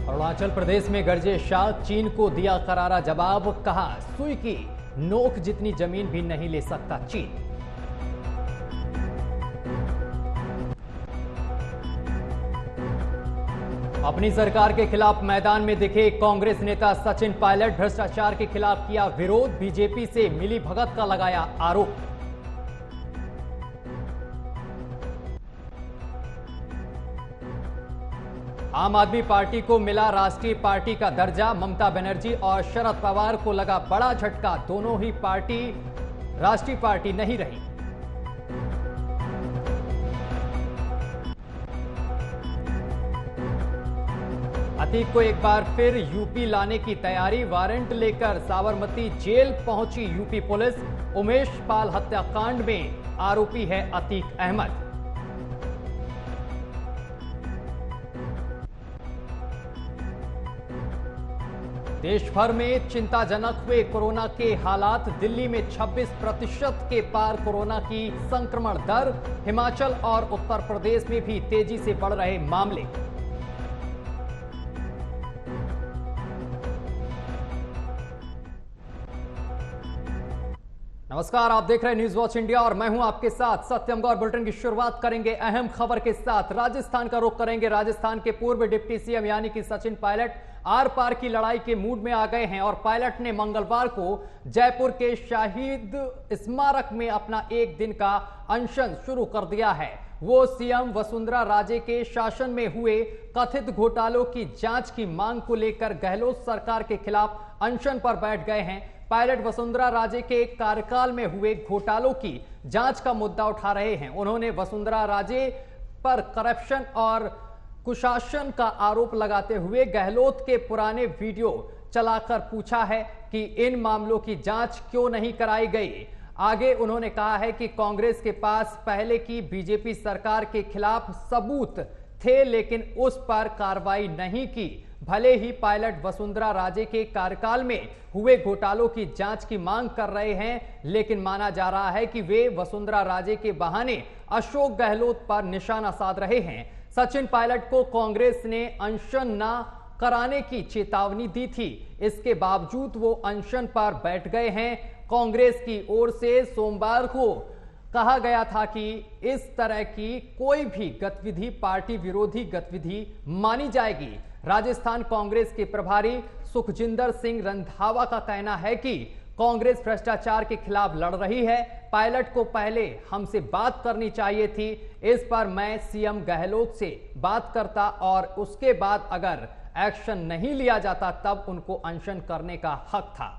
अरुणाचल प्रदेश में गरजे शाह, चीन को दिया करारा जवाब, कहा सुई की नोक जितनी जमीन भी नहीं ले सकता चीन। अपनी सरकार के खिलाफ मैदान में दिखे कांग्रेस नेता सचिन पायलट, भ्रष्टाचार के खिलाफ किया विरोध, बीजेपी से मिली भगत का लगाया आरोप। आम आदमी पार्टी को मिला राष्ट्रीय पार्टी का दर्जा, ममता बनर्जी और शरद पवार को लगा बड़ा झटका, दोनों ही पार्टी राष्ट्रीय पार्टी नहीं रही। अतीक को एक बार फिर यूपी लाने की तैयारी, वारंट लेकर साबरमती जेल पहुंची यूपी पुलिस, उमेश पाल हत्याकांड में आरोपी है अतीक अहमद। देश भर में चिंताजनक हुए कोरोना के हालात, दिल्ली में 26% के पार कोरोना की संक्रमण दर, हिमाचल और उत्तर प्रदेश में भी तेजी से बढ़ रहे मामले। नमस्कार, आप देख रहे हैं न्यूज वॉच इंडिया और मैं हूं आपके साथ सत्यम गौर। बुलेटिन की शुरुआत करेंगे अहम खबर के साथ। राजस्थान का रुख करेंगे। राजस्थान के पूर्व डिप्टी सीएम यानी कि सचिन पायलट आर पार की लड़ाई के मूड में आ गए हैं और पायलट ने मंगलवार को जयपुर के शहीद स्मारक में अपना एक दिन का अनशन शुरू कर दिया है। वो सीएम वसुंधरा राजे के शासन में हुए कथित घोटालों की जांच की मांग को लेकर गहलोत सरकार के खिलाफ अनशन पर बैठ गए हैं। पायलट वसुंधरा राजे के कार्यकाल में हुए घोटालों की जांच का मुद्दा उठा रहे हैं। उन्होंने वसुंधरा राजे पर करप्शन और कुशासन का आरोप लगाते हुए गहलोत के पुराने वीडियो चलाकर पूछा है कि इन मामलों की जांच क्यों नहीं कराई गई। आगे उन्होंने कहा है कि कांग्रेस के पास पहले की बीजेपी सरकार के खिलाफ सबूत थे लेकिन उस पर कार्रवाई नहीं की। भले ही पायलट वसुंधरा राजे के कार्यकाल में हुए घोटालों की जांच की मांग कर रहे हैं, लेकिन माना जा रहा है कि वे वसुंधरा राजे के बहाने अशोक गहलोत पर निशाना साध रहे हैं। सचिन पायलट को कांग्रेस ने अनशन न कराने की चेतावनी दी थी, इसके बावजूद वो अनशन पर बैठ गए हैं। कांग्रेस की ओर से सोमवार को कहा गया था कि इस तरह की कोई भी गतिविधि पार्टी विरोधी गतिविधि मानी जाएगी। राजस्थान कांग्रेस के प्रभारी सुखजिंदर सिंह रंधावा का कहना है कि कांग्रेस भ्रष्टाचार के खिलाफ लड़ रही है। पायलट को पहले हमसे बात करनी चाहिए थी। इस पर मैं सीएम गहलोत से बात करता और उसके बाद अगर एक्शन नहीं लिया जाता तब उनको अनशन करने का हक था।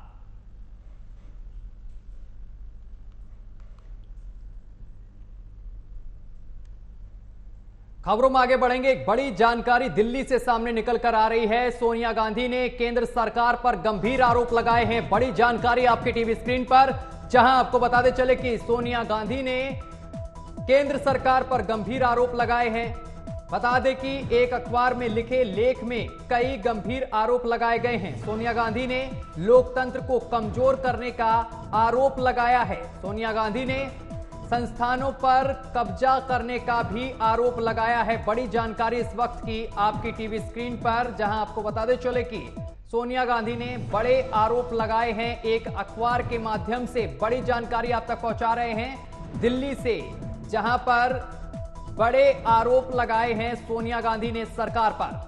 खबरों में आगे बढ़ेंगे। एक बड़ी जानकारी दिल्ली से सामने निकल कर आ रही है। सोनिया गांधी ने केंद्र सरकार पर गंभीर आरोप लगाए हैं। बड़ी जानकारी आपके टीवी स्क्रीन पर, जहां आपको बताते चले कि सोनिया गांधी ने केंद्र सरकार पर गंभीर आरोप लगाए हैं। बता दें कि एक अखबार में लिखे लेख में कई गंभीर आरोप लगाए गए हैं। सोनिया गांधी ने लोकतंत्र को कमजोर करने का आरोप लगाया है। सोनिया गांधी ने संस्थानों पर कब्जा करने का भी आरोप लगाया है। बड़ी जानकारी इस वक्त की आपकी टीवी स्क्रीन पर, जहां आपको बताते चले कि सोनिया गांधी ने बड़े आरोप लगाए हैं। एक अखबार के माध्यम से बड़ी जानकारी आप तक पहुंचा रहे हैं दिल्ली से, जहां पर बड़े आरोप लगाए हैं सोनिया गांधी ने सरकार पर।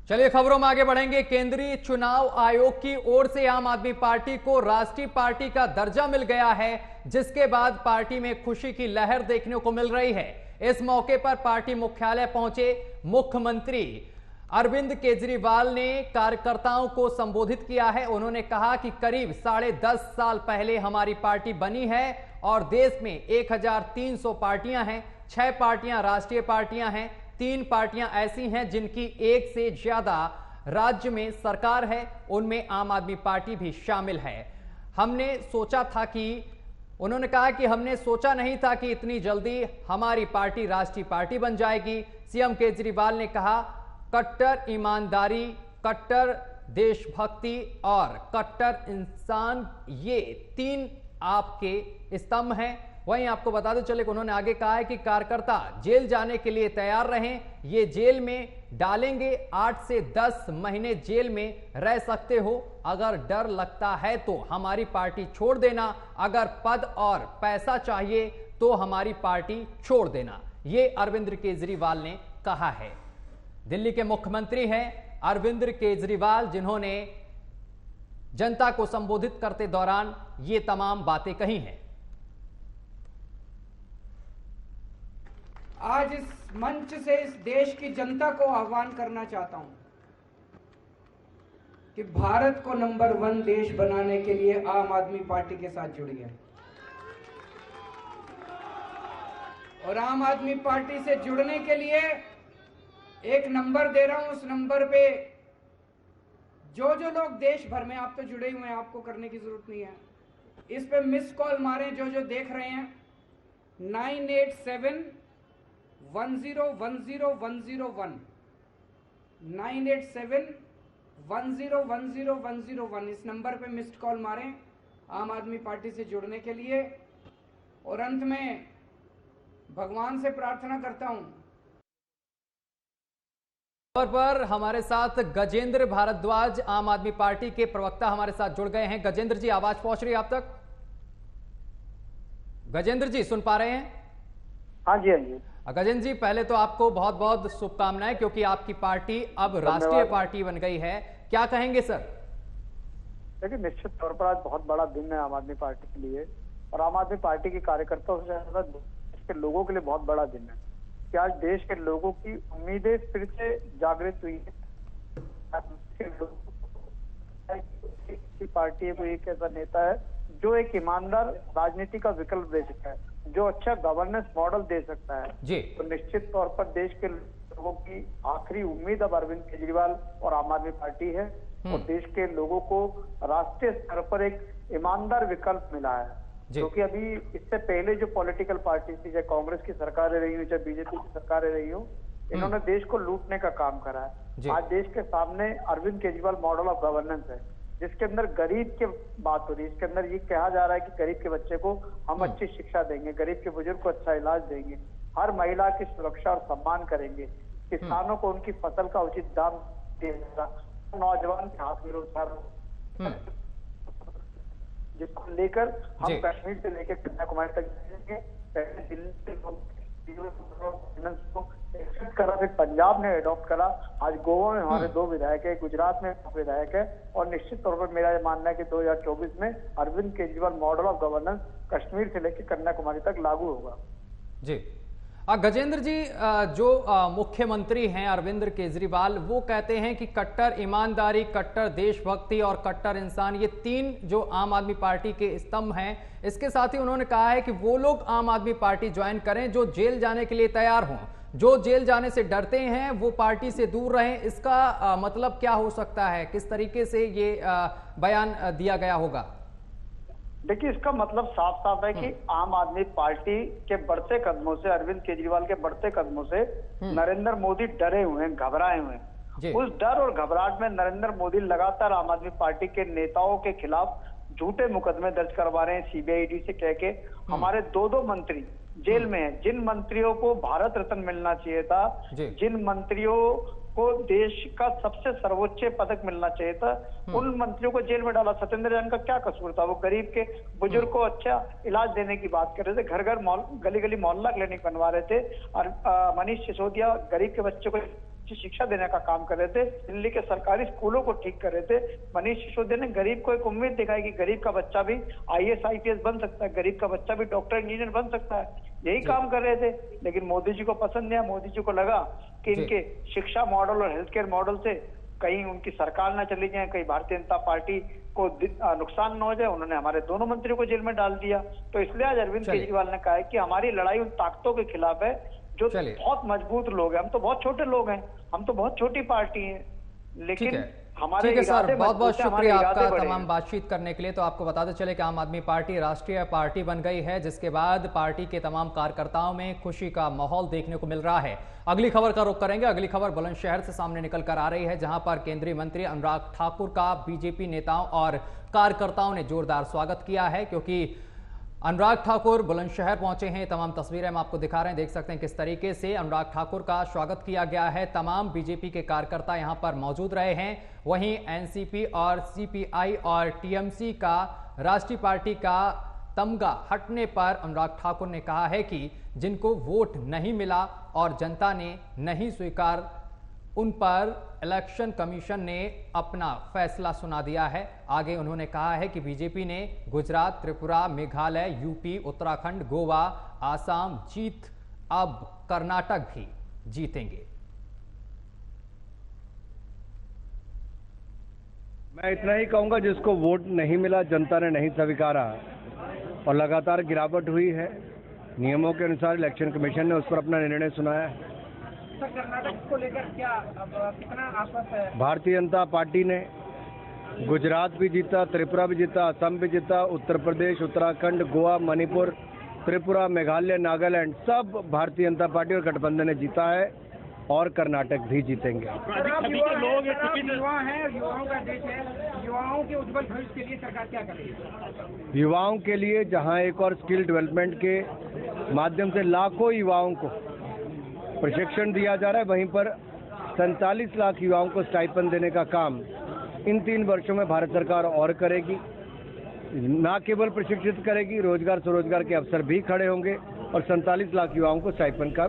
चलिए खबरों में आगे बढ़ेंगे। केंद्रीय चुनाव आयोग की ओर से आम आदमी पार्टी को राष्ट्रीय पार्टी का दर्जा मिल गया है, जिसके बाद पार्टी में खुशी की लहर देखने को मिल रही है। इस मौके पर पार्टी मुख्यालय पहुंचे मुख्यमंत्री अरविंद केजरीवाल ने कार्यकर्ताओं को संबोधित किया है। उन्होंने कहा कि करीब 10.5 साल पहले हमारी पार्टी बनी है और देश में 1300 पार्टियां हैं। 6 पार्टियां राष्ट्रीय पार्टियां हैं, 3 पार्टियां ऐसी हैं जिनकी एक से ज्यादा राज्य में सरकार है, उनमें आम आदमी पार्टी भी शामिल है। हमने सोचा था कि उन्होंने कहा कि हमने सोचा नहीं था कि इतनी जल्दी हमारी पार्टी राष्ट्रीय पार्टी बन जाएगी। सीएम केजरीवाल ने कहा, कट्टर ईमानदारी, कट्टर देशभक्ति और कट्टर इंसान, ये 3 आपके स्तंभ हैं। वहीं आपको बताते चले कि उन्होंने आगे कहा है कि कार्यकर्ता जेल जाने के लिए तैयार रहें, ये जेल में डालेंगे, 8 से 10 महीने जेल में रह सकते हो। अगर डर लगता है तो हमारी पार्टी छोड़ देना, अगर पद और पैसा चाहिए तो हमारी पार्टी छोड़ देना, ये अरविंद केजरीवाल ने कहा है। दिल्ली के मुख्यमंत्री हैं अरविंद केजरीवाल, जिन्होंने जनता को संबोधित करते दौरान ये तमाम बातें कही हैं। आज इस मंच से इस देश की जनता को आह्वान करना चाहता हूं कि भारत को नंबर 1 देश बनाने के लिए आम आदमी पार्टी के साथ जुड़िए और आम आदमी पार्टी से जुड़ने के लिए एक नंबर दे रहा हूं। उस नंबर पे जो लोग देश भर में, आप तो जुड़े हुए हैं, आपको करने की जरूरत नहीं है, इस पे मिस कॉल मारें जो देख रहे हैं। 987 10101001 987 10101001 इस नंबर पे मिस्ड कॉल मारें आम आदमी पार्टी से जुड़ने के लिए। और अंत में भगवान से प्रार्थना करता हूं। पर हमारे साथ गजेंद्र भारद्वाज, आम आदमी पार्टी के प्रवक्ता, हमारे साथ जुड़ गए हैं। गजेंद्र जी, आवाज पहुंच रही है आप तक? गजेंद्र जी सुन पा रहे हैं? हाँ जी, हाँ जी। गजेंद्र जी, पहले तो आपको बहुत बहुत शुभकामनाएं, क्योंकि आपकी पार्टी अब राष्ट्रीय पार्टी बन गई है। क्या कहेंगे सर? देखिए, निश्चित तौर पर आज बहुत बड़ा दिन है आम आदमी पार्टी के लिए, और आम आदमी पार्टी के कार्यकर्ताओं से ज्यादा देश के लोगों के लिए बहुत बड़ा दिन है कि आज देश के लोगों की उम्मीदें फिर से जागृत हुई है। पार्टी है, कोई एक ऐसा नेता है जो एक ईमानदार राजनीति का विकल्प दे सकता है, जो अच्छा गवर्नेंस मॉडल दे सकता है जी। तो निश्चित तौर पर देश के लोगों की आखिरी उम्मीद अब अरविंद केजरीवाल और आम आदमी पार्टी है, और देश के लोगों को राष्ट्रीय स्तर पर एक ईमानदार विकल्प मिला है। क्योंकि अभी इससे पहले जो पॉलिटिकल पार्टी थी, चाहे कांग्रेस की सरकारें रही हो, चाहे बीजेपी की सरकारें रही हो, इन्होंने देश को लूटने का काम करा है। आज देश के सामने Arvind Kejriwal model of governance है, जिसके अंदर गरीब की बात हो रही है। इसके अंदर ये कहा जा रहा है कि गरीब के बच्चे को हम अच्छी शिक्षा देंगे, गरीब के बुजुर्ग को अच्छा इलाज देंगे, हर महिला की सुरक्षा और सम्मान करेंगे, किसानों को उनकी फसल का उचित दाम देगा, नौजवान के हाथ में रोजगार, जिसको लेकर हम कश्मीर से लेकर कन्याकुमारी तक जाएंगे। पहले दिल्ली से करा, फिर पंजाब ने अडॉप्ट करा, आज गोवा में हमारे 2 विधायक है, गुजरात में विधायक है, और निश्चित तौर पर मेरा ये मानना है कि 2024 में Arvind Kejriwal model of governance Kashmir से लेकर कन्याकुमारी तक लागू होगा। जी। गजेंद्र जी, जो मुख्यमंत्री हैं अरविंद केजरीवाल, वो कहते हैं कि कट्टर ईमानदारी, कट्टर देशभक्ति और कट्टर इंसान, ये 3 जो आम आदमी पार्टी के स्तंभ हैं। इसके साथ ही उन्होंने कहा है कि वो लोग आम आदमी पार्टी ज्वाइन करें जो जेल जाने के लिए तैयार हों, जो जेल जाने से डरते हैं वो पार्टी से दूर रहें। इसका मतलब क्या हो सकता है? किस तरीके से ये बयान दिया गया होगा? देखिए, इसका मतलब साफ साफ है कि आम आदमी पार्टी के बढ़ते कदमों से, अरविंद केजरीवाल के बढ़ते कदमों से नरेंद्र मोदी डरे हुए हैं, घबराए हुए हैं। उस डर और घबराहट में नरेंद्र मोदी लगातार आम आदमी पार्टी के नेताओं के खिलाफ झूठे मुकदमे दर्ज करवा रहे हैं, सीबीआई ईडी से कह के। हमारे 2 मंत्री जेल में हैं, जिन मंत्रियों को भारत रत्न मिलना चाहिए था, जिन मंत्रियों को देश का सबसे सर्वोच्च पदक मिलना चाहिए था, उन मंत्रियों को जेल में डाला। सत्येंद्र जैन का क्या कसूर था? वो गरीब के बुजुर्ग को अच्छा इलाज देने की बात कर रहे थे, घर घर गली गली मोहल्ला क्लिनिक बनवा रहे थे, और मनीष सिसोदिया गरीब के बच्चे को शिक्षा देने का काम कर रहे थे, दिल्ली के सरकारी स्कूलों को ठीक कर रहे थे। मनीष सिसोदिया ने गरीब को एक उम्मीद दिखाई कि गरीब का बच्चा भी IAS IPS बन सकता है, गरीब का बच्चा भी डॉक्टर इंजीनियर बन सकता है। यही काम कर रहे थे, लेकिन मोदी जी को पसंद नहीं आया। मोदी जी को लगा कि इनके शिक्षा मॉडल और हेल्थ केयर मॉडल से कहीं उनकी सरकार ना चली जाए, कहीं भारतीय जनता पार्टी को नुकसान न हो जाए। उन्होंने हमारे 2 मंत्रियों को जेल में डाल दिया। तो इसलिए आज अरविंद केजरीवाल ने कहा है कि हमारी लड़ाई उन ताकतों के खिलाफ है जो बहुत मजबूत लोग हैं। हम तो बहुत छोटे लोग हैं, हम तो बहुत छोटी पार्टी हैं, लेकिन हमारे ठीक है सर, बहुत बहुत शुक्रिया आपका तमाम बातचीत करने के लिए। तो आपको बताते चले कि आम आदमी पार्टी राष्ट्रीय पार्टी बन गई है, जिसके बाद पार्टी के तमाम कार्यकर्ताओं में खुशी का माहौल देखने को मिल रहा है। अगली खबर का रुख करेंगे। अगली खबर बुलंदशहर से सामने निकल कर आ रही है, जहां पर केंद्रीय मंत्री अनुराग ठाकुर का बीजेपी नेताओं और कार्यकर्ताओं ने जोरदार स्वागत किया है, क्योंकि अनुराग ठाकुर बुलंदशहर पहुंचे हैं। तमाम तस्वीरें हम आपको दिखा रहे हैं, देख सकते हैं किस तरीके से अनुराग ठाकुर का स्वागत किया गया है। तमाम बीजेपी के कार्यकर्ता यहां पर मौजूद रहे हैं। वहीं एनसीपी और सीपीआई और टीएमसी का राष्ट्रीय पार्टी का तमगा हटने पर अनुराग ठाकुर ने कहा है कि जिनको वोट नहीं मिला और जनता ने नहीं स्वीकार, उन पर इलेक्शन कमीशन ने अपना फैसला सुना दिया है। आगे उन्होंने कहा है कि बीजेपी ने गुजरात, त्रिपुरा, मेघालय, यूपी, उत्तराखंड, गोवा, आसाम जीत, अब कर्नाटक भी जीतेंगे। मैं इतना ही कहूंगा, जिसको वोट नहीं मिला, जनता ने नहीं स्वीकारा और लगातार गिरावट हुई है, नियमों के अनुसार इलेक्शन कमीशन ने उस पर अपना निर्णय सुनाया है। कर्नाटक को लेकर क्या कितना आश्वस्त है? भारतीय जनता पार्टी ने गुजरात भी जीता, त्रिपुरा भी जीता, असम भी जीता, उत्तर प्रदेश, उत्तराखंड, गोवा, मणिपुर, त्रिपुरा, मेघालय, नागालैंड, सब भारतीय जनता पार्टी और गठबंधन ने जीता है और कर्नाटक भी जीतेंगे। युवा हैं, युवाओं का देश है, युवाओं के उज्जवल भविष्य के लिए सरकार क्या कर रही है? युवाओं के लिए जहां एक और स्किल डेवलपमेंट के माध्यम से लाखों युवाओं को प्रशिक्षण दिया जा रहा है, वहीं पर 47 लाख युवाओं को स्टाइपेंड देने का काम इन 3 वर्षों में भारत सरकार और करेगी। न केवल प्रशिक्षित करेगी, रोजगार स्वरोजगार के अवसर भी खड़े होंगे और 47 लाख युवाओं को स्टाइपेंड का।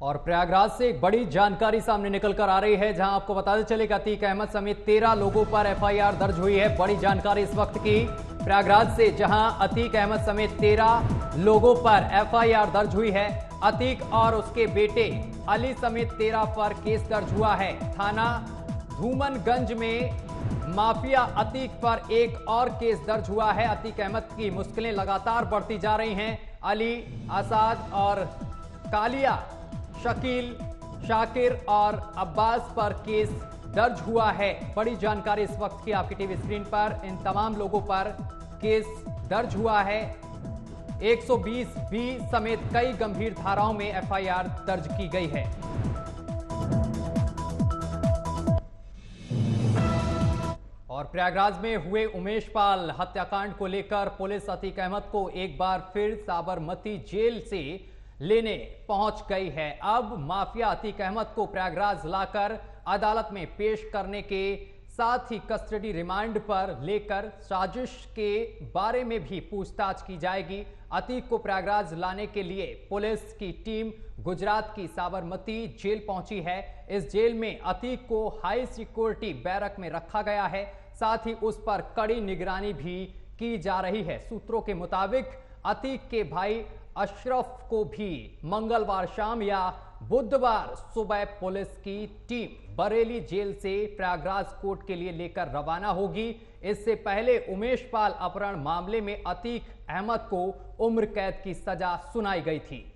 और प्रयागराज से एक बड़ी जानकारी सामने निकल कर आ रही है, जहां आपको बताते चले कि अतीक अहमद समेत 13 लोगों पर एफआईआर दर्ज हुई है। बड़ी जानकारी इस वक्त की प्रयागराज से, जहां अतीक अहमद समेत 13 लोगों पर एफआईआर दर्ज हुई है। अतीक और उसके बेटे अली समेत 13 पर केस दर्ज हुआ है। थाना धूमनगंज में माफिया अतीक पर एक और केस दर्ज हुआ है। अतीक अहमद की मुश्किलें लगातार बढ़ती जा रही हैं। अली, आसाद और कालिया, शकील, शाकिर और अब्बास पर केस दर्ज हुआ है। बड़ी जानकारी इस वक्त की आपकी टीवी स्क्रीन पर। इन तमाम लोगों पर केस दर्ज हुआ है। 120 बी समेत कई गंभीर धाराओं में एफआईआर दर्ज की गई है। और प्रयागराज में हुए उमेश पाल हत्याकांड को लेकर पुलिस अतीक अहमद को एक बार फिर साबरमती जेल से लेने पहुंच गई है। अब माफिया अतीक अहमद को प्रयागराज लाकर अदालत में पेश करने के साथ ही कस्टडी रिमांड पर लेकर साजिश के बारे में भी पूछताछ की जाएगी। अतीक को प्रयागराज लाने के लिए पुलिस की टीम गुजरात की साबरमती जेल पहुंची है। इस जेल में अतीक को हाई सिक्योरिटी बैरक में रखा गया है, साथ ही उस पर कड़ी निगरानी भी की जा रही है। सूत्रों के मुताबिक अतीक के भाई अशरफ को भी मंगलवार शाम या बुधवार सुबह पुलिस की टीम बरेली जेल से प्रयागराज कोर्ट के लिए लेकर रवाना होगी। इससे पहले उमेश पाल अपहरण मामले में अतीक अहमद को उम्र कैद की सजा सुनाई गई थी।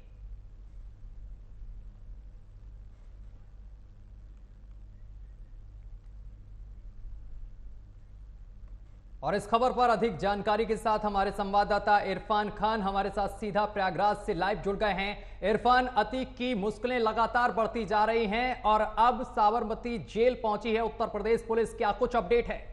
और इस खबर पर अधिक जानकारी के साथ हमारे संवाददाता इरफान खान हमारे साथ सीधा प्रयागराज से लाइव जुड़ गए हैं। इरफान, अतीक की मुश्किलें लगातार बढ़ती जा रही हैं और अब साबरमती जेल पहुंची है उत्तर प्रदेश पुलिस, क्या कुछ अपडेट है?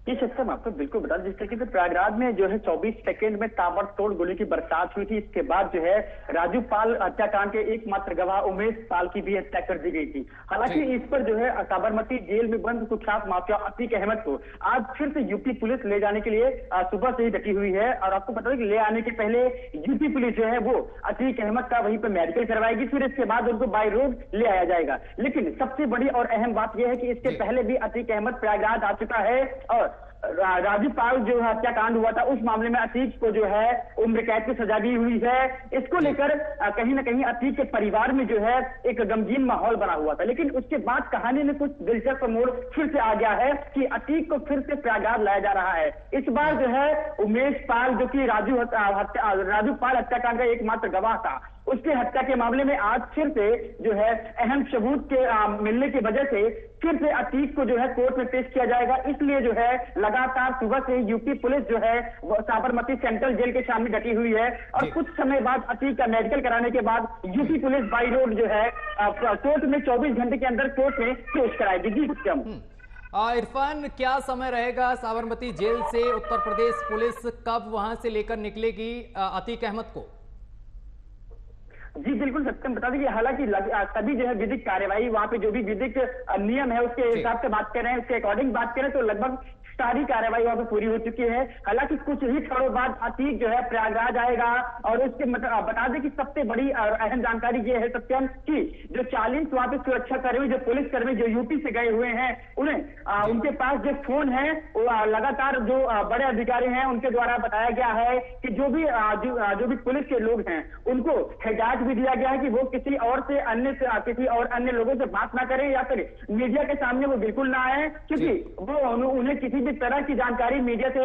ये सिस्टम आपको बिल्कुल बता, जिस तरीके से प्रयागराज में जो है 24 सेकंड में ताबड़तोड़ गोली की बरसात हुई थी। इसके बाद जो है राजू पाल हत्याकांड के एकमात्र गवाह उमेश पाल की भी हत्या कर दी गई थी। हालांकि इस पर जो है साबरमती जेल में बंद कुख्यात माफिया अतीक अहमद को आज फिर से यूपी पुलिस ले जाने के लिए सुबह से ही डटी हुई है। और आपको पता है कि ले आने के पहले यूपी पुलिस जो है वो अतीक अहमद का वहीं पर मेडिकल करवाएगी, फिर इसके बाद उनको बाय रोड ले आया जाएगा। लेकिन सबसे बड़ी और अहम बात यह है कि इसके पहले भी अतीक अहमद प्रयागराज आ चुका है और राजू पाल जो हत्याकांड हुआ था उस मामले में अतीक को जो है उम्र कैद की सजा दी हुई है। इसको लेकर कहीं ना कहीं अतीक के परिवार में जो है एक गमगीन माहौल बना हुआ था। लेकिन उसके बाद कहानी में कुछ दिलचस्प मोड़ फिर से आ गया है कि अतीक को फिर से प्रयागराज लाया जा रहा है। इस बार जो है उमेश पाल, जो कि राजू पाल हत्याकांड का एकमात्र गवाह था, उसके हत्या के मामले में आज फिर से जो है अहम सबूत के मिलने की वजह से फिर से अतीक को जो है कोर्ट में पेश किया जाएगा। इसलिए जो है लगातार सुबह से यूपी पुलिस जो है साबरमती सेंट्रल जेल के सामने डटी हुई है और कुछ समय बाद अतीक का मेडिकल कराने के बाद यूपी पुलिस बाई रोड जो है कोर्ट में 24 घंटे के अंदर कोर्ट में पेश कराएगी। जी इरफान, क्या समय रहेगा साबरमती जेल से उत्तर प्रदेश पुलिस कब वहां से लेकर निकलेगी अतीक अहमद को? जी बिल्कुल सत्यम, बता दें कि हालांकि सभी जो है विधिक कार्यवाही वहां पे जो भी विधिक नियम है उसके हिसाब से बात कर रहे हैं, उसके अकॉर्डिंग बात करें तो लगभग सारी कार्रवाई वहां पे पूरी हो चुकी है। हालांकि कुछ ही क्षणों बाद अतीक जो है प्रयागराज आएगा और उसके बता दें कि सबसे बड़ी और अहम जानकारी ये है सत्यम कि जो 40 वहां पे सुरक्षा कर्मी, जो पुलिस कर्मी जो यूपी से गए हुए हैं, उन्हें उनके पास जो फोन है वो लगातार जो बड़े अधिकारी हैं उनके द्वारा बताया गया है कि जो भी पुलिस के लोग हैं उनको हिदायत भी दिया गया है कि वो किसी और अन्य लोगों से बात ना करें या फिर मीडिया के सामने वो बिल्कुल ना आए, क्योंकि वो उन्हें किसी भी तरह की जानकारी मीडिया से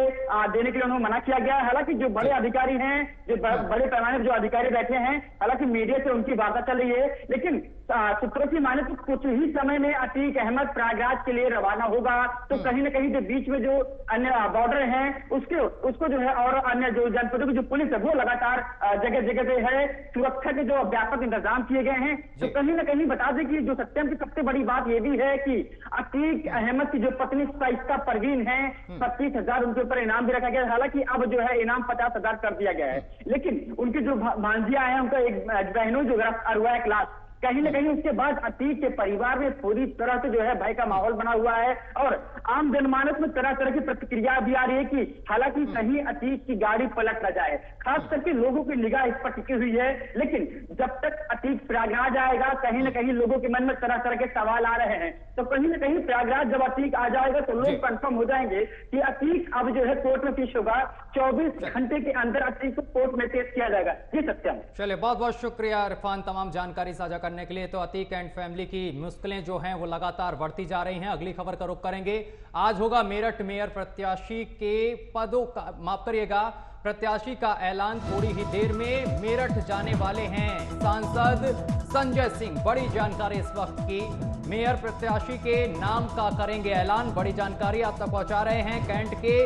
देने के लिए उन्हें मना किया गया है। हालांकि जो बड़े अधिकारी हैं, जो बड़े पैमाने पर जो अधिकारी बैठे हैं, हालांकि मीडिया से उनकी वार्ता चल रही है, लेकिन सूत्रों की माने तो कुछ ही समय में अतीक अहमद प्रयागराज के लिए रवाना होगा। तो कहीं ना कहीं जो बीच में जो अन्य बॉर्डर हैं उसको जो है और अन्य जो जनपदों की जो पुलिस है वो लगातार जगह जगह पे है, सुरक्षा के जो व्यापक इंतजाम किए गए हैं। तो कहीं ना कहीं बता दें कि जो सत्यम की सबसे बड़ी बात ये भी है कि अतीक अहमद की जो पत्नी शाइस्ता परवीन है, 25,000 उनके ऊपर इनाम भी रखा गया है। हालांकि अब जो है इनाम 50,000 कर दिया गया है, लेकिन उनकी जो भांजिया है, उनका एक बहनों जो अरुआ क्लास, कहीं ना कहीं उसके बाद अतीक के परिवार में पूरी तरह से जो है भय का माहौल बना हुआ है और आम जनमानस में तरह तरह की प्रतिक्रिया भी आ रही है कि हालांकि कहीं अतीक की गाड़ी पलट न जाए। खास करके लोगों की निगाह इस पर टिकी हुई है, लेकिन जब तक अतीक प्रयागराज आएगा कहीं ना कहीं लोगों के मन में तरह तरह के सवाल आ रहे हैं। तो कहीं ना कहीं प्रयागराज जब अतीक आ जाएगा तो लोग कंफर्म हो जाएंगे कि अतीक अब जो है कोर्ट में पेश होगा। 24 घंटे के अंदर अतीक को कोर्ट में पेश किया जाएगा। ये सत्यम। चलिए, बहुत बहुत शुक्रिया इरफान तमाम जानकारी साझा करने के लिए। तो अतीक एंड फैमिली की मुश्किलें जो हैं वो लगातार बढ़ती जा रही हैं। अगली खबर का रुख करेंगे। आज होगा मेरठ मेयर प्रत्याशी के पदों का, माफ करिएगा, प्रत्याशी का ऐलान थोड़ी ही देर में। मेरठ जाने वाले हैं सांसद संजय सिंह। बड़ी जानकारी इस वक्त की, मेयर प्रत्याशी के नाम का करेंगे ऐलान। बड़ी जानकारी आप तक पहुंचा रहे हैं। कैंट के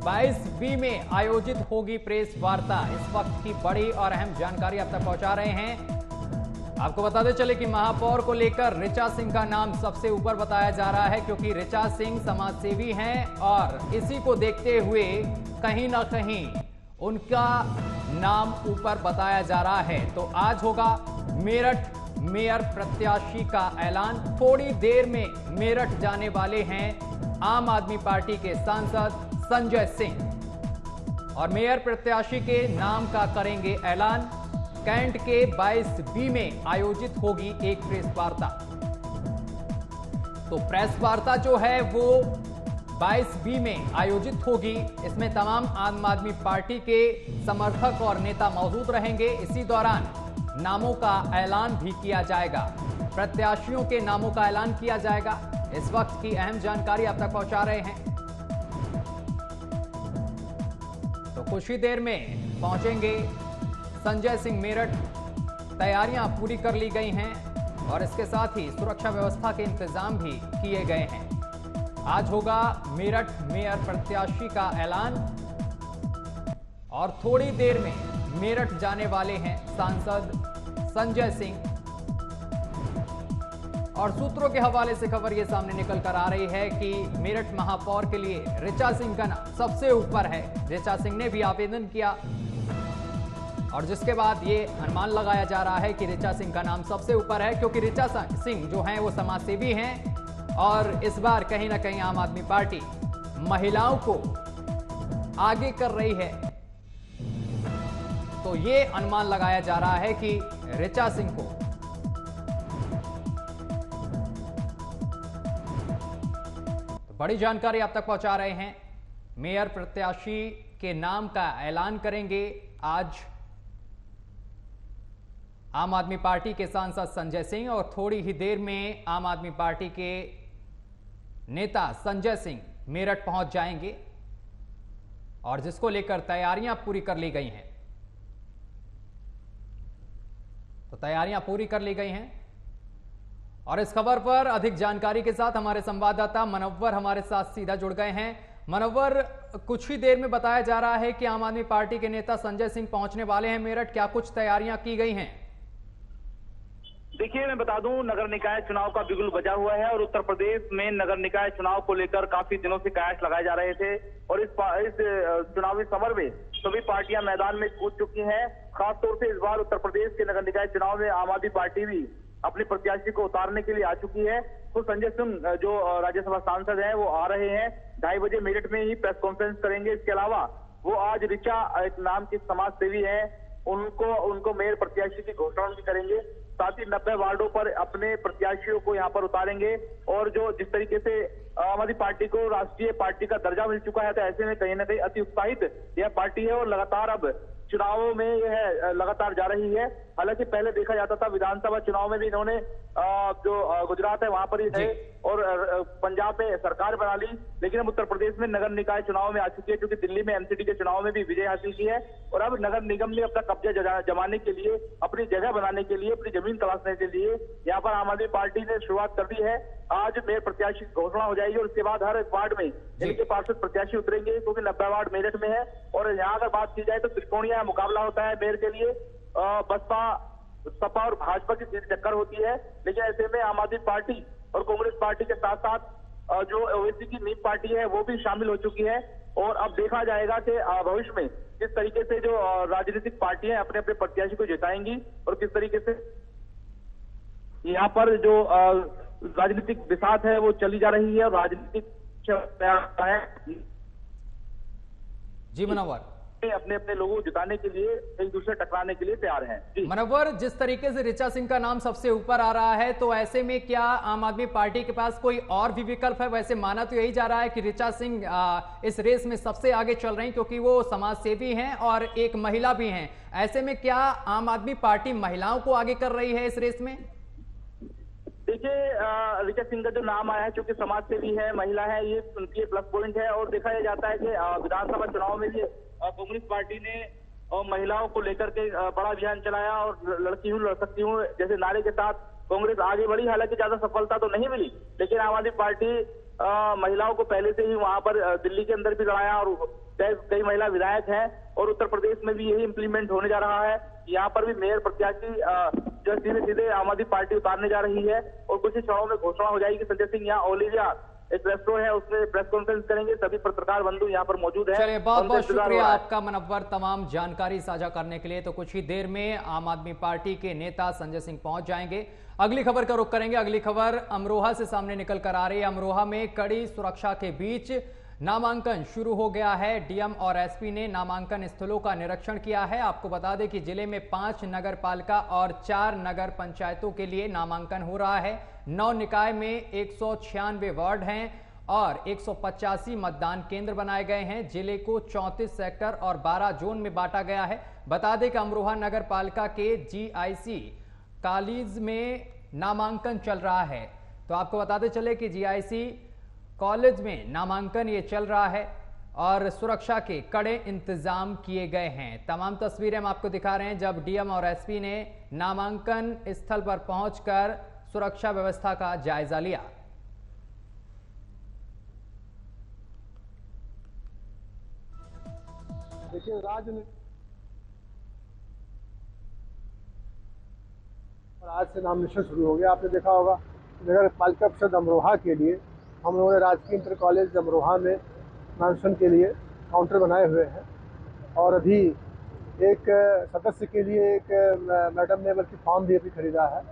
22B में आयोजित होगी प्रेस वार्ता। इस वक्त की बड़ी और अहम जानकारी आप तक पहुंचा रहे हैं। आपको बताते चले कि महापौर को लेकर ऋचा सिंह का नाम सबसे ऊपर बताया जा रहा है, क्योंकि ऋचा सिंह समाजसेवी हैं और इसी को देखते हुए कहीं ना कहीं उनका नाम ऊपर बताया जा रहा है। तो आज होगा मेरठ मेयर प्रत्याशी का ऐलान। थोड़ी देर में मेरठ जाने वाले हैं आम आदमी पार्टी के सांसद संजय सिंह और मेयर प्रत्याशी के नाम का करेंगे ऐलान। कैंट के 22B में आयोजित होगी एक प्रेस वार्ता। तो प्रेस वार्ता जो है वो 22B में आयोजित होगी। इसमें तमाम आम आदमी पार्टी के समर्थक और नेता मौजूद रहेंगे। इसी दौरान नामों का ऐलान भी किया जाएगा, प्रत्याशियों के नामों का ऐलान किया जाएगा। इस वक्त की अहम जानकारी आप तक पहुंचा रहे हैं। तो कुछ ही देर में पहुंचेंगे संजय सिंह मेरठ। तैयारियां पूरी कर ली गई हैं और इसके साथ ही सुरक्षा व्यवस्था के इंतजाम भी किए गए हैं। आज होगा मेरठ मेयर प्रत्याशी का ऐलान और थोड़ी देर में मेरठ जाने वाले हैं सांसद संजय सिंह। और सूत्रों के हवाले से खबर यह सामने निकल कर आ रही है कि मेरठ महापौर के लिए ऋचा सिंह का नाम सबसे ऊपर है। ऋचा सिंह ने भी आवेदन किया और जिसके बाद ये अनुमान लगाया जा रहा है कि ऋचा सिंह का नाम सबसे ऊपर है, क्योंकि ऋचा सिंह जो हैं वो समाजसेवी हैं और इस बार कहीं ना कहीं आम आदमी पार्टी महिलाओं को आगे कर रही है। तो ये अनुमान लगाया जा रहा है कि ऋचा सिंह को तो बड़ी जानकारी आप तक पहुंचा रहे हैं। मेयर प्रत्याशी के नाम का ऐलान करेंगे आज आम आदमी पार्टी के सांसद संजय सिंह और थोड़ी ही देर में आम आदमी पार्टी के नेता संजय सिंह मेरठ पहुंच जाएंगे और जिसको लेकर तैयारियां पूरी कर ली गई हैं। तो तैयारियां पूरी कर ली गई हैं और इस खबर पर अधिक जानकारी के साथ हमारे संवाददाता मनव्वर हमारे साथ सीधा जुड़ गए हैं। मनव्वर, कुछ ही देर में बताया जा रहा है कि आम आदमी पार्टी के नेता संजय सिंह पहुंचने वाले हैं मेरठ। क्या कुछ तैयारियां की गई हैं? देखिए, मैं बता दूं, नगर निकाय चुनाव का बिगुल बजा हुआ है और उत्तर प्रदेश में नगर निकाय चुनाव को लेकर काफी दिनों से कयास लगाए जा रहे थे और इस चुनावी समर में सभी पार्टियां मैदान में कूद चुकी हैं। खासतौर से इस बार उत्तर प्रदेश के नगर निकाय चुनाव में आम आदमी पार्टी भी अपने प्रत्याशी को उतारने के लिए आ चुकी है। तो संजय सिंह जो राज्यसभा सांसद हैं वो आ रहे हैं, 2:30 बजे मेरठ में ही प्रेस कॉन्फ्रेंस करेंगे। इसके अलावा वो आज ऋचा एक नाम की समाज सेवी है, उनको मेयर प्रत्याशी की घोषणा उनकी करेंगे। साथ ही 90 वार्डों पर अपने प्रत्याशियों को यहाँ पर उतारेंगे और जो जिस तरीके से आम आदमी पार्टी को राष्ट्रीय पार्टी का दर्जा मिल चुका है, तो ऐसे में कहीं ना कहीं अति उत्साहित यह पार्टी है और लगातार अब चुनावों में यह लगातार जा रही है। हालांकि पहले देखा जाता था विधानसभा चुनाव में भी इन्होंने जो गुजरात है वहां पर ही थे और पंजाब में सरकार बना ली, लेकिन अब उत्तर प्रदेश में नगर निकाय चुनाव में आ चुकी है, क्योंकि दिल्ली में एमसीडी के चुनाव में भी विजय हासिल की है और अब नगर निगम में अपना कब्जा जमाने के लिए, अपनी जगह बनाने के लिए, अपनी जमीन तलाशने के लिए यहाँ पर आम आदमी पार्टी ने शुरुआत कर दी है। आज मेयर प्रत्याशी की घोषणा हो जाएगी और उसके बाद हर वार्ड में इनके पार्षद प्रत्याशी उतरेंगे, क्योंकि 90 वार्ड मेरठ में है और यहाँ अगर बात की जाए तो त्रिकोणीय मुकाबला होता है मेयर के लिए। बसपा, सपा और भाजपा की सीट टक्कर होती है, लेकिन ऐसे में आम आदमी पार्टी और कांग्रेस पार्टी के साथ साथ जो ओवैसी की नीम पार्टी है वो भी शामिल हो चुकी है और अब देखा जाएगा कि भविष्य में किस तरीके से जो राजनीतिक पार्टियां अपने अपने प्रत्याशी को जिताएंगी और किस तरीके से यहाँ पर जो राजनीतिक बिसात है वो चली जा रही है। राजनीतिक जी मुनव्वर, अपने अपने लोगों को जिताने के लिए एक दूसरे टकराने के लिए तैयार हैं। मुनव्वर, जिस तरीके से ऋचा सिंह का नाम सबसे ऊपर आ रहा है, तो ऐसे में क्या आम आदमी पार्टी के पास कोई और भी विकल्प है? वैसे माना तो यही जा रहा है कि ऋचा सिंह इस रेस में सबसे आगे चल रही हैं, क्योंकि वो समाज सेवी हैं और एक महिला भी हैं। ऐसे में क्या आम आदमी पार्टी महिलाओं को आगे कर रही है इस रेस में? देखिए, ऋचा सिंह का जो नाम आया है, क्योंकि समाज सेवी है, महिला है, ये उनकी प्लस पॉइंट है और देखा यह जाता है कि विधानसभा चुनाव में भी कांग्रेस पार्टी ने महिलाओं को लेकर के बड़ा अभियान चलाया और लड़की हूँ लड़ सकती हूँ जैसे नारे के साथ कांग्रेस आगे बढ़ी। हालांकि ज्यादा सफलता तो नहीं मिली, लेकिन आम आदमी पार्टी महिलाओं को पहले से ही वहां पर दिल्ली के अंदर भी लड़ाया और कई महिला विधायक हैं और उत्तर प्रदेश में भी यही इम्प्लीमेंट होने जा रहा है। यहाँ पर भी मेयर प्रत्याशी जो सीधे सीधे आम आदमी पार्टी उतारने जा रही है और कुछ ही क्षणों में घोषणा हो जाएगी। संजय सिंह यहाँ ओलिविया एक रेस्टोरेंट है, उसमें प्रेस कॉन्फ्रेंस करेंगे, सभी पत्रकार बंधु यहाँ पर मौजूद है। चलिए, बहुत बहुत शुक्रिया आपका मुनव्वर तमाम जानकारी साझा करने के लिए। तो कुछ ही देर में आम आदमी पार्टी के नेता संजय सिंह पहुंच जाएंगे। अगली खबर का रुख करेंगे। अगली खबर अमरोहा से सामने निकल कर आ रही है। अमरोहा में कड़ी सुरक्षा के बीच नामांकन शुरू हो गया है। डीएम और एसपी ने नामांकन स्थलों का निरीक्षण किया है। आपको बता दें कि जिले में 5 नगर पालिका और 4 नगर पंचायतों के लिए नामांकन हो रहा है। 9 निकाय में 196 वार्ड हैं और 185 मतदान केंद्र बनाए गए हैं। जिले को 34 सेक्टर और 12 जोन में बांटा गया है। बता दें कि अमरोहा नगर पालिका के जीआईसी कॉलेज में नामांकन चल रहा है। तो आपको बताते चले कि जीआईसी कॉलेज में नामांकन ये चल रहा है और सुरक्षा के कड़े इंतजाम किए गए हैं। तमाम तस्वीरें हम आपको दिखा रहे हैं जब डीएम और एसपी ने नामांकन स्थल पर पहुंचकर सुरक्षा व्यवस्था का जायजा लिया। देखिए, आज से नामिनेशन शुरू हो गया। आपने देखा होगा नगर पालिका परिषद अमरोहा के लिए हम लोगों ने राजकीय इंटर कॉलेज अमरोहा में नामांकन के लिए काउंटर बनाए हुए हैं और अभी एक सदस्य के लिए एक मैडम ने बल्कि फॉर्म भी अभी खरीदा है।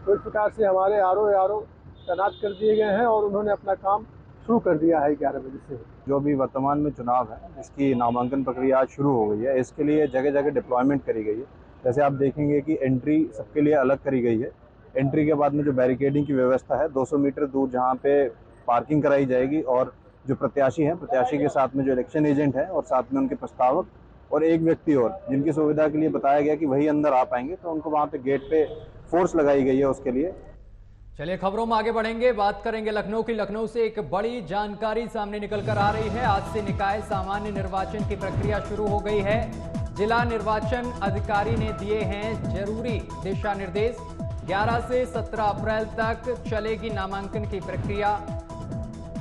तो इस प्रकार से हमारे आरओ तैनात कर दिए गए हैं और उन्होंने अपना काम शुरू कर दिया है 11 बजे से। जो अभी वर्तमान में चुनाव है, इसकी नामांकन प्रक्रिया आज शुरू हो गई है। इसके लिए जगह जगह डिप्लॉयमेंट करी गई है। जैसे आप देखेंगे कि एंट्री सबके लिए अलग करी गई है। एंट्री के बाद में जो बैरिकेडिंग की व्यवस्था है, 200 मीटर दूर जहाँ पे पार्किंग कराई जाएगी और जो प्रत्याशी हैं, प्रत्याशी के साथ में जो इलेक्शन एजेंट हैं और साथ में उनके प्रस्तावक और एक व्यक्ति और जिनकी सुविधा के लिए बताया गया कि वही अंदर आ पाएंगे, तो उनको वहाँ पे गेट पे फोर्स लगाई गई है उसके लिए। चलिए, खबरों में आगे बढ़ेंगे, बात करेंगे लखनऊ की। लखनऊ से एक बड़ी जानकारी सामने निकल कर आ रही है। आज से निकाय सामान्य निर्वाचन की प्रक्रिया शुरू हो गई है। जिला निर्वाचन अधिकारी ने दिए हैं जरूरी दिशा निर्देश। 11 से 17 अप्रैल तक चलेगी नामांकन की प्रक्रिया।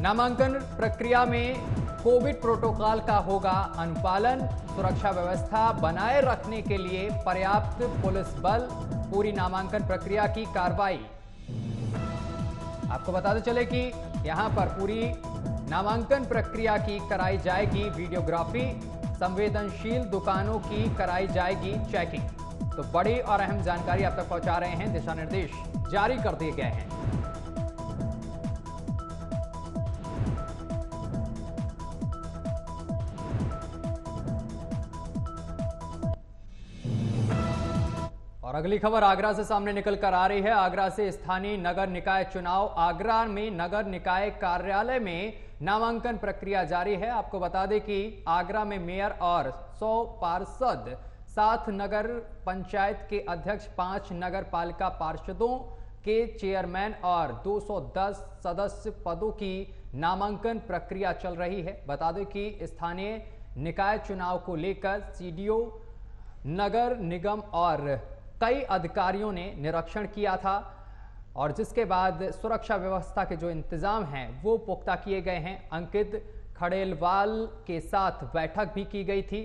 नामांकन प्रक्रिया में कोविड प्रोटोकॉल का होगा अनुपालन। सुरक्षा व्यवस्था बनाए रखने के लिए पर्याप्त पुलिस बल पूरी नामांकन प्रक्रिया की कार्रवाई। आपको बताते चले कि यहां पर पूरी नामांकन प्रक्रिया की कराई जाएगी वीडियोग्राफी, संवेदनशील दुकानों की कराई जाएगी चेकिंग। तो बड़ी और अहम जानकारी आप तक पहुंचा रहे हैं, दिशा निर्देश जारी कर दिए गए हैं। और अगली खबर आगरा से सामने निकल कर आ रही है। आगरा से स्थानीय नगर निकाय चुनाव। आगरा में नगर निकाय कार्यालय में नामांकन प्रक्रिया जारी है। आपको बता दें कि आगरा में मेयर और 100 पार्षद, 7 नगर पंचायत के अध्यक्ष, 5 नगर पालिका पार्षदों के चेयरमैन और 210 सदस्य पदों की नामांकन प्रक्रिया चल रही है। बता दें कि स्थानीय निकाय चुनाव को लेकर सीडीओ, नगर निगम और कई अधिकारियों ने निरीक्षण किया था और जिसके बाद सुरक्षा व्यवस्था के जो इंतजाम हैं वो पुख्ता किए गए हैं। अंकित खड़ेलवाल के साथ बैठक भी की गई थी।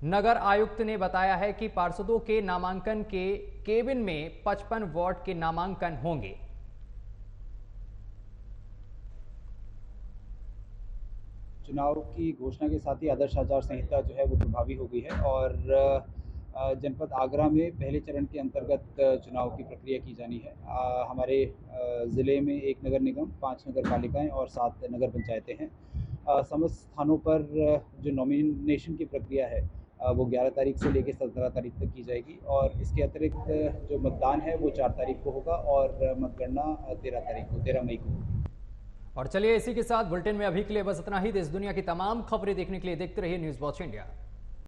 नगर आयुक्त ने बताया है कि पार्षदों के नामांकन के केबिन में 55 वार्ड के नामांकन होंगे। चुनाव की घोषणा के साथ ही आदर्श आचार संहिता जो है वो प्रभावी हो गई है और जनपद आगरा में पहले चरण के अंतर्गत चुनाव की प्रक्रिया की जानी है। हमारे ज़िले में 1 नगर निगम, 5 नगर पालिकाएँ और 7 नगर पंचायतें हैं। समस्त स्थानों पर जो नॉमिनेशन की प्रक्रिया है वो 11 तारीख से लेकर 17 तारीख तक की जाएगी और इसके अतिरिक्त जो मतदान है वो 4 तारीख को होगा और मतगणना 13 मई को होगी। और चलिए इसी के साथ बुलेटिन में अभी के लिए बस इतना ही। देश दुनिया की तमाम खबरें देखने के लिए देखते रहिए न्यूज़ वॉच इंडिया।